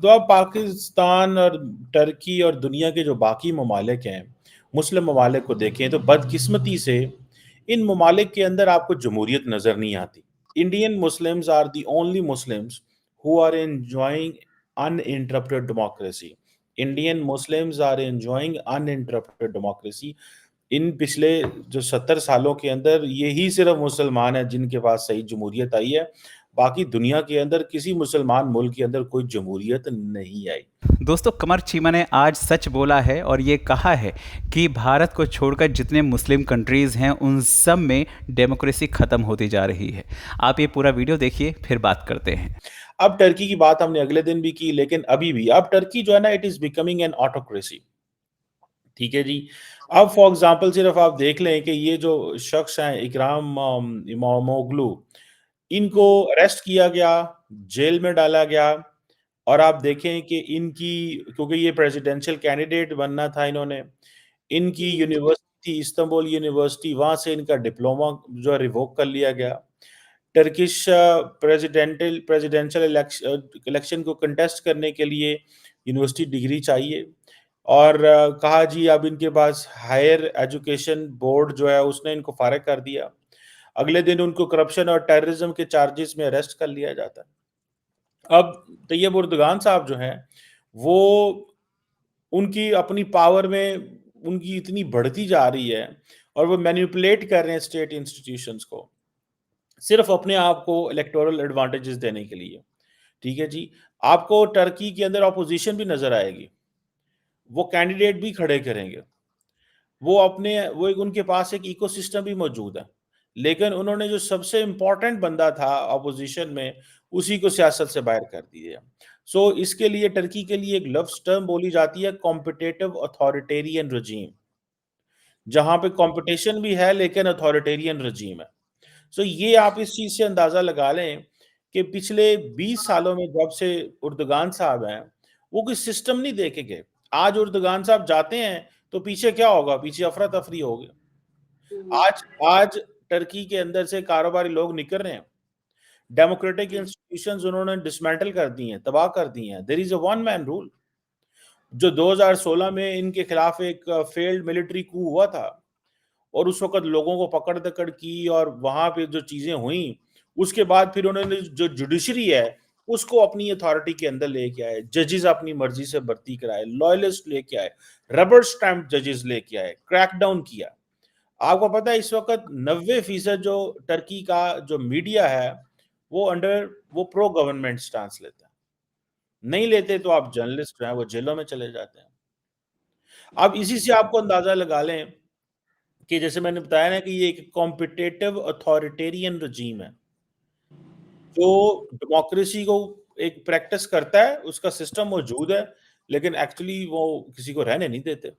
तो अब पाकिस्तान और टर्की और दुनिया के जो बाकी ममालिक हैं, मुस्लिम ममालिक को देखें तो बदकिस्मती से इन ममालिक के अंदर आपको जमहूरियत नज़र नहीं आती। Indian Muslims are the only Muslims who are enjoying uninterrupted democracy. Indian Muslims are enjoying uninterrupted democracy. इन पिछले जो 70 सालों के अंदर यही सिर्फ मुसलमान हैं जिनके पास सही जमहूरियत आई है। बाकी दुनिया के अंदर किसी मुसलमान मुल्क के अंदर कोई जमहूरियत नहीं आई। दोस्तों, कमर चीमा ने आज सच बोला है और ये कहा है कि भारत को छोड़कर जितने मुस्लिम कंट्रीज़ हैं उन सब में डेमोक्रेसी ख़त्म होती जा रही है। आप ये पूरा वीडियो देखिए, फिर बात करते हैं। अब टर्की की बात हमने अगले दिन भी की, लेकिन अभी भी अब टर्की जो है ना, it is becoming an autocracy. ठीक है जी। अब फॉर एग्ज़ाम्पल सिर्फ आप देख लें कि ये जो शख्स हैं इकराम इमामोग्लू, इनको अरेस्ट किया गया, जेल में डाला गया और आप देखें कि इनकी, क्योंकि ये प्रेसिडेंशियल कैंडिडेट बनना था इन्होंने, इनकी यूनिवर्सिटी थी इस्तांबुल यूनिवर्सिटी, वहाँ से इनका डिप्लोमा जो है रिवोक कर लिया गया। टर्किश प्रेसिडेंशियल इलेक्शन को कंटेस्ट करने के लिए यूनिवर्सिटी डिग्री चाहिए और कहा जी अब इनके पास हायर एजुकेशन बोर्ड जो है उसने इनको फारिग कर दिया। अगले दिन उनको करप्शन और टेररिज्म के चार्जेस में अरेस्ट कर लिया जाता है। अब तैयब उर्दगान साहब जो हैं, वो उनकी अपनी पावर में उनकी इतनी बढ़ती जा रही है और वो मैनिपुलेट कर रहे हैं स्टेट इंस्टीट्यूशंस को, सिर्फ अपने आप को इलेक्टोरल एडवांटेजेस देने के लिए। ठीक है जी। आपको टर्की के अंदर ऑपोजिशन भी नजर आएगी, वो कैंडिडेट भी खड़े करेंगे, वो एक उनके पास एक इकोसिस्टम भी मौजूद है, लेकिन उन्होंने जो सबसे इम्पोर्टेंट बंदा था ऑपोजिशन में, उसी को सियासत से बाहर कर दिया। सो इसके लिए टर्की के लिए एक लफ्ज टर्म बोली जाती है, कॉम्पिटेटिव अथॉरिटेरियन रजीम, जहां पे कंपटीशन भी है लेकिन अथॉरिटेरियन रजीम है। सो ये आप इस चीज से अंदाजा लगा लें कि पिछले 20 सालों में जब से उर्दगान साहब हैं, वो कोई सिस्टम नहीं देखे गए। आज उर्दगान साहब जाते हैं तो पीछे क्या होगा? पीछे अफरा तफरी होगी। आज आज टर्की के अंदर से कारोबारी लोग निकल रहे हैं, डेमोक्रेटिक इंस्टीट्यूशंस उन्होंने डिसमेंटल कर दी हैं, तबाह कर दी हैं। There is a one man rule. जो 2016 में इनके खिलाफ एक फेल्ड मिलिट्री कू हुआ था और उस वक़्त लोगों को पकड़-दकड़ की और वहाँ पे जो चीज़ें हुई, उसके बाद फिर उन्होंने जो जुडिशरी है, उसको अपनी अथॉरिटी के अंदर लेके आए, जजेस अपनी मर्ज़ी से भर्ती कराए, लॉयलिस्ट लेके आए, रबर स्टैम्प जजेस लेके आए, क्रैकडाउन किया। आपको पता है इस वक़्त 90% जो टर्की का जो मीडिया है, वो प्रो गवर्नमेंट स्टांस लेता है। नहीं लेते तो आप जर्नलिस्ट जो हैं, वो जेलों में चले जाते हैं। अब इसी से आपको अंदाज़ा लगा लें कि जैसे मैंने बताया ना कि ये एक कॉम्पिटिटिव अथॉरिटेरियन रजीम है, जो डेमोक्रेसी को एक प्रैक्टिस करता है, उसका सिस्टम मौजूद है, लेकिन एक्चुअली वो किसी को रहने नहीं देते।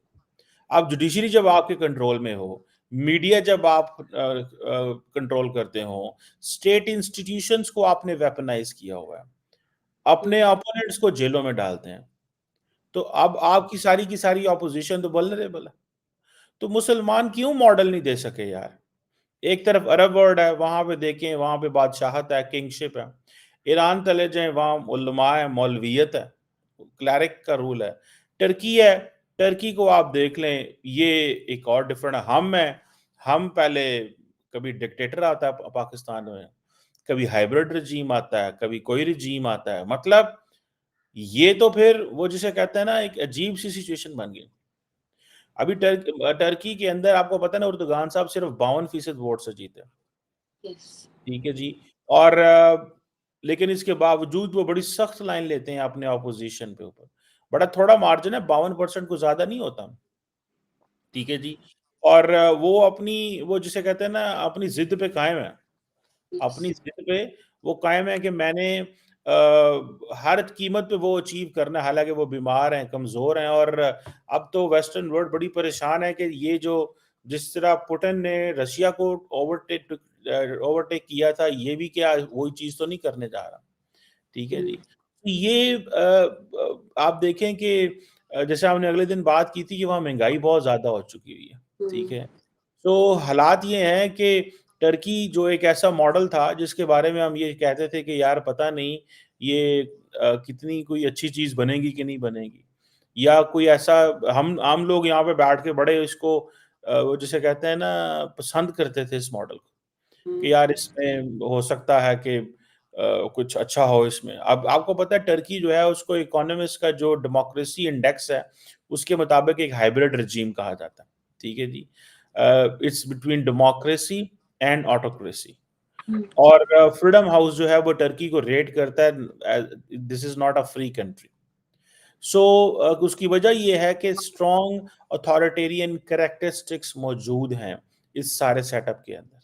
आप जुडिशरी जब आपके कंट्रोल में हो, मीडिया जब आप कंट्रोल करते हो, स्टेट इंस्टीट्यूशंस को आपने वेपनाइज़ किया हुआ है, अपने ओपोनेंट्स को जेलों में डालते हैं, तो अब आपकी सारी की सारी ऑपोज़िशन तो वल्नरेबल है। तो मुसलमान क्यों मॉडल नहीं दे सके यार? एक तरफ अरब वर्ल्ड है, वहाँ पे देखें, वहाँ पे बादशाहत है, किंगशिप है। ईरान चले जाएँ, वहाँ उलमा है, मौलवियत है, क्लेरिक का रूल है। टर्की है, टर्की को आप देख लें, ये एक और डिफरेंट है। हम पहले कभी डिक्टेटर आता है पाकिस्तान में, कभी हाइब्रिड रजीम आता है, कभी कोई रजीम आता है। मतलब ये तो फिर वो जिसे कहते हैं ना, एक अजीब-सी सिचुएशन बन गई। अभी टर्की के अंदर आपको पता है ना, उर्दुगान साहब सिर्फ 52% वोट से जीते। ठीक है जी। और लेकिन इसके बावजूद वो बड़ी सख्त लाइन लेते हैं अपने ऑपोजिशन पे ऊपर। बड़ा थोड़ा मार्जिन है, 52% को ज़्यादा नहीं होता। ठीक है जी। और वो जिसे कहते हैं ना, अपनी ज़िद पे कायम है। अपनी ज़िद पे वो कायम है कि मैंने हर कीमत पे वो अचीव करना है, हालाँकि वो बीमार हैं, कमज़ोर हैं और अब तो वेस्टर्न वर्ल्ड बड़ी परेशान है कि ये जो जिस तरह पुतिन ने रशिया को ओवरटेक किया था, ये भी क्या वही चीज़ तो नहीं करने जा रहा। ठीक है जी। तो ये आप देखें कि जैसे हमने अगले दिन बात की थी कि वहाँ महँगाई बहुत ज़्यादा हो चुकी हुई है। ठीक है। तो हालात ये हैं कि टर्की जो एक ऐसा मॉडल था जिसके बारे में हम ये कहते थे कि यार पता नहीं ये कितनी कोई अच्छी चीज़ बनेगी कि नहीं बनेगी। या कोई ऐसा हम आम लोग यहाँ पे बैठ के बड़े इसको वो जिसे कहते हैं ना पसंद करते थे इस मॉडल को, कि यार इसमें हो सकता है कि कुछ अच्छा हो इसमें। अब आपको पता है टर्की जो है उसको इकोनॉमिस्ट का जो डेमोक्रेसी इंडेक्स है, उसके मुताबिक एक हाइब्रिड रिजीम कहा जाता है। ठीक है जी? It's between democracy and autocracy. और फ्रीडम हाउस जो है वो टर्की को रेट करता है this is not a free country. So उसकी वजह ये है कि स्ट्रॉन्ग अथॉरिटेरियन कैरेक्टरिस्टिक्स मौजूद हैं इस सारे सेटअप के अंदर,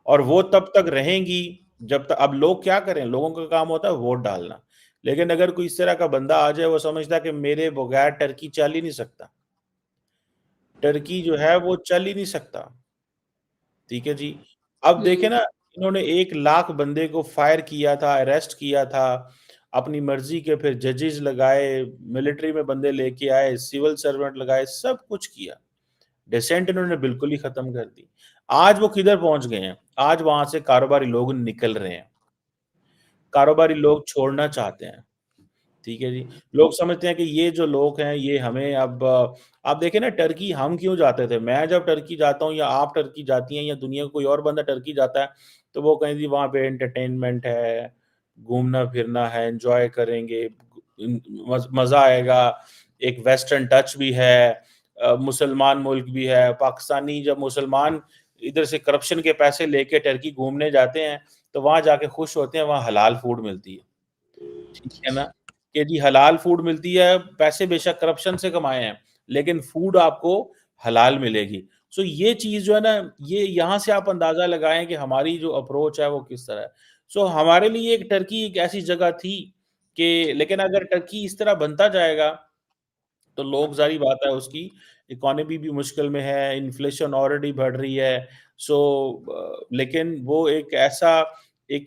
और वो तब तक रहेंगी जब तक। अब लोग क्या करें, लोगों का काम होता है वोट डालना, लेकिन अगर कोई इस तरह का बंदा आ जाए वो समझता है कि मेरे बगैर टर्की चल ही नहीं सकता, टर्की जो है वो चल ही नहीं सकता। ठीक है जी? अब देखें ना, इन्होंने 1 लाख बंदे को फायर किया था, अरेस्ट किया था, अपनी मर्जी के फिर जजेस लगाए, मिलिट्री में बंदे लेके आए, सिविल सर्वेंट लगाए, सब कुछ किया। डिसेंट इन्होंने बिल्कुल ही खत्म कर दी। आज वो किधर पहुंच गए हैं? आज वहां से कारोबारी लोग निकल रहे हैं, कारोबारी लोग छोड़ना चाहते हैं। ठीक है जी? लोग समझते हैं कि ये जो लोग हैं ये हमें अब आप देखें ना टर्की हम क्यों जाते थे? मैं जब टर्की जाता हूँ या आप टर्की जाती हैं या दुनिया का कोई और बंदा टर्की जाता है, तो वो कहें जी वहाँ पे एंटरटेनमेंट है, घूमना-फिरना है, एन्जॉय करेंगे, मज़ा आएगा, एक वेस्टर्न टच भी है, मुसलमान मुल्क भी है। पाकिस्तानी जब मुसलमान इधर से करप्शन के पैसे लेके टर्की घूमने जाते हैं, तो वहाँ जाके खुश होते हैं, वहाँ हलाल फूड मिलती है। ठीक है ना? कि जी हलाल फूड मिलती है, पैसे बेशक करप्शन से कमाए हैं, लेकिन फूड आपको हलाल मिलेगी। सो ये चीज़ जो है ना, ये यहाँ से आप अंदाज़ा लगाएँ कि हमारी जो अप्रोच है वो किस तरह है। सो हमारे लिए एक टर्की एक ऐसी जगह थी कि लेकिन अगर टर्की इस तरह बनता जाएगा तो लोग ज़ाहिर बात है उसकी इकोनॉमी भी मुश्किल में है, इन्फ्लेशन ऑलरेडी बढ़ रही है। सो लेकिन वो एक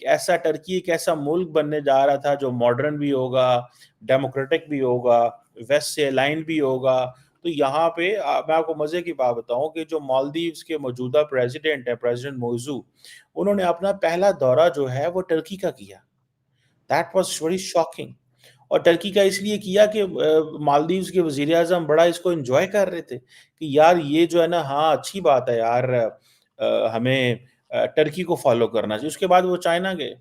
ऐसा टर्की एक ऐसा मुल्क बनने जा रहा था जो मॉडर्न भी होगा, डेमोक्रेटिक भी होगा, वेस्ट से अलाइन्ड भी होगा। तो यहाँ पे मैं आपको मज़े की बात बताऊँ कि जो मालदीव्स के मौजूदा प्रेज़िडेंट हैं, प्रेज़िडेंट मोइज़ू, उन्होंने अपना पहला दौरा जो है वो टर्की का किया। That was very shocking. और टर्की का इसलिए किया कि मालदीव्स के वज़ीर-ए-आज़म बड़ा इसको एन्जॉय कर रहे थे कि यार ये जो है ना हाँ, अच्छी बात है यार हमें टर्की को फ़ॉलो करना चाहिए। उसके बाद वो चाइना गए।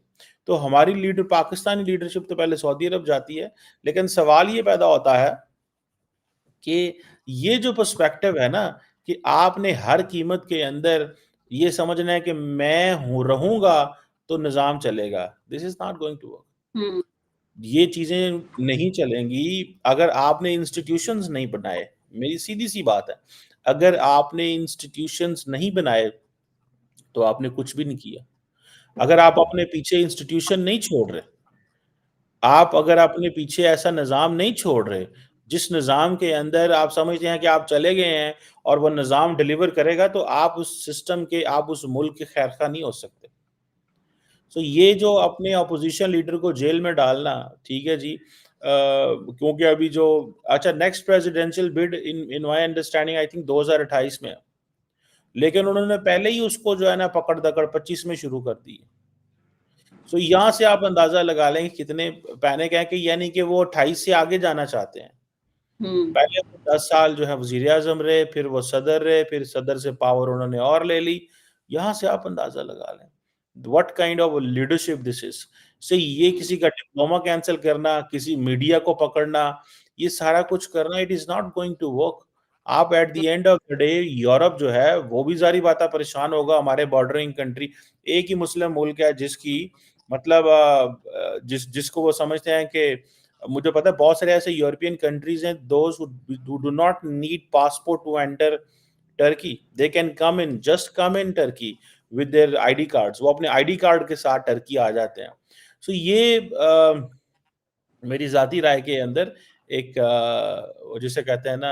तो हमारी पाकिस्तानी लीडरशिप तो पहले सऊदी अरब जाती है, लेकिन सवाल ये पैदा होता है कि ये जो पर्सपेक्टिव है ना कि आपने हर कीमत के अंदर ये समझना है कि मैं रहूँगा तो निज़ाम चलेगा। This is not going to work. ये चीज़ें नहीं चलेंगी अगर आपने इंस्टीट्यूशंस नहीं बनाए। मेरी सीधी-सी बात है। अगर आपने इंस्टीट्यूशंस नहीं बनाए, तो आपने कुछ भी नहीं किया। अगर आप अपने पीछे इंस्टीट्यूशन नहीं छोड़ रहे, आप अगर अपने पीछे ऐसा निज़ाम नहीं छोड़ रहे, जिस निज़ाम के अंदर आप समझते हैं कि आप चले गए हैं और वो निज़ाम डिलीवर करेगा, तो आप उस सिस्टम के, आप उस मुल्क के खैर-खा नहीं हो सकते। सो ये जो अपने अपोज़िशन लीडर को जेल में डालना, ठीक है जी? क्योंकि अभी जो अच्छा next presidential bid in in my understanding I think 2028 में है। लेकिन उन्होंने पहले ही उसको जो है ना पकड़-दकड़ 25 में शुरू कर दी है। सो यहाँ से आप अंदाज़ा लगा लें कि कितने पैनिक है कि यानी कि वो 28 से आगे जाना चाहते हैं। पहले वो 10 साल जो है वज़ीर-ए-आज़म रहे, फिर वो सदर रहे, फिर सदर से पावर उन्होंने और ले ली। यहाँ से आप अंदाज़ा लगा लें, what kind of leadership this is. ये किसी का डिप्लोमा कैंसल करना, किसी मीडिया को पकड़ना, ये सारा कुछ करना, it is not going to work. आप at the end of the day Europe जो है, वो भी ज़ाहिर-सी-बात है परेशान होगा, हमारे बॉर्डरिंग कंट्री एक ही मुस्लिम मुल्क है जिसकी मतलब जिसको वो समझते हैं कि मुझे पता है बहुत सारे ऐसे यूरोपियन कंट्रीज हैं those who do not need passport to enter Turkey, they can come in Turkey with their ID cards. वो अपने आईडी कार्ड के साथ टर्की आ जाते हैं। सो ये मेरी ज़ाती राय के अंदर एक जिसे कहते हैं ना,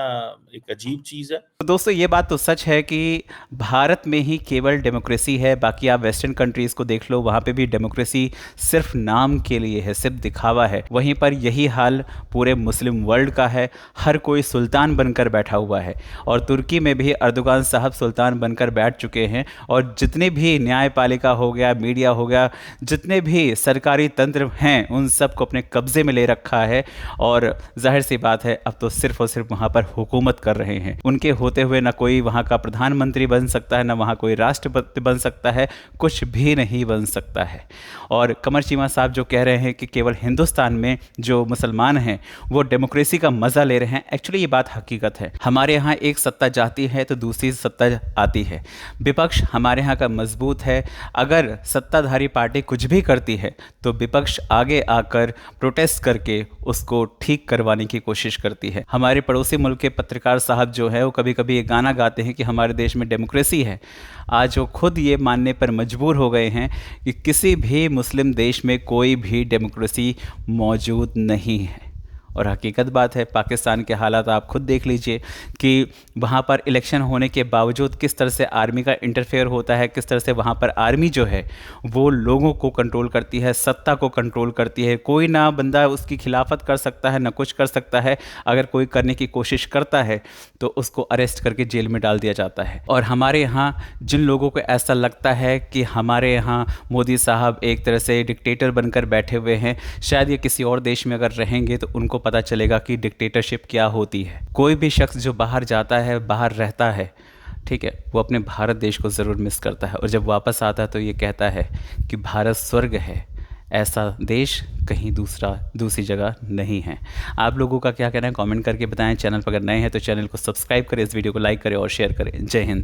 एक अजीब चीज़ है। तो दोस्तों ये बात तो सच है कि भारत में ही केवल डेमोक्रेसी है। बाकी आप वेस्टर्न कंट्रीज़ को देख लो, वहाँ पे भी डेमोक्रेसी सिर्फ नाम के लिए है, सिर्फ दिखावा है। वहीं पर यही हाल पूरे मुस्लिम वर्ल्ड का है। हर कोई सुल्तान बनकर बैठा हुआ है और तुर्की में भी अर्दोगान साहब सुल्तान बनकर बैठ चुके हैं। और जितने भी न्यायपालिका हो गया, मीडिया हो गया, जितने भी सरकारी तंत्र हैं, उन सबको अपने कब्जे में ले रखा है। और जाहिर सी बात है, अब तो सिर्फ और सिर्फ वहाँ पर हुकूमत कर रहे हैं। उनके होते हुए ना कोई वहाँ का प्रधानमंत्री बन सकता है, ना वहाँ कोई राष्ट्रपति बन सकता है, कुछ भी नहीं बन सकता है। और कमर चीमा साहब जो कह रहे हैं कि केवल हिंदुस्तान में जो मुसलमान हैं वो डेमोक्रेसी का मज़ा ले रहे हैं, एक्चुअली ये बात हकीकत है। हमारे यहाँ एक सत्ता जाती है तो दूसरी सत्ता आती है। विपक्ष हमारे यहाँ का मजबूत है। अगर सत्ताधारी पार्टी कुछ भी करती है तो विपक्ष आगे आकर प्रोटेस्ट करके उसको ठीक करवाने की कोशिश करती है। हमारे पड़ोसी मुल्क के पत्रकार साहब जो है वो कभी कभी ये गाना गाते हैं कि हमारे देश में डेमोक्रेसी है। आज वो खुद ये मानने पर मजबूर हो गए हैं कि किसी भी मुस्लिम देश में कोई भी डेमोक्रेसी मौजूद नहीं है। और हकीकत बात है, पाकिस्तान के हालात आप खुद देख लीजिए कि वहाँ पर इलेक्शन होने के बावजूद किस तरह से आर्मी का इंटरफेयर होता है, किस तरह से वहाँ पर आर्मी जो है वो लोगों को कंट्रोल करती है, सत्ता को कंट्रोल करती है। कोई ना बंदा उसकी खिलाफत कर सकता है, ना कुछ कर सकता है। अगर कोई करने की कोशिश करता है तो उसको अरेस्ट करके जेल में डाल दिया जाता है। और हमारे यहाँ जिन लोगों को ऐसा लगता है कि हमारे यहाँ मोदी साहब एक तरह से डिक्टेटर बनकर बैठे हुए हैं, शायद ये किसी और देश में अगर रहेंगे तो उनको पता चलेगा कि डिक्टेटरशिप क्या होती है। कोई भी शख्स जो बाहर जाता है, बाहर रहता है, ठीक है, वो अपने भारत देश को ज़रूर मिस करता है और जब वापस आता है तो ये कहता है कि भारत स्वर्ग है, ऐसा देश कहीं दूसरी जगह नहीं है। आप लोगों का क्या कहना है कमेंट करके बताएं। चैनल पर अगर नए हैं तो चैनल को सब्सक्राइब करें, इस वीडियो को लाइक करें और शेयर करें। जय हिंद।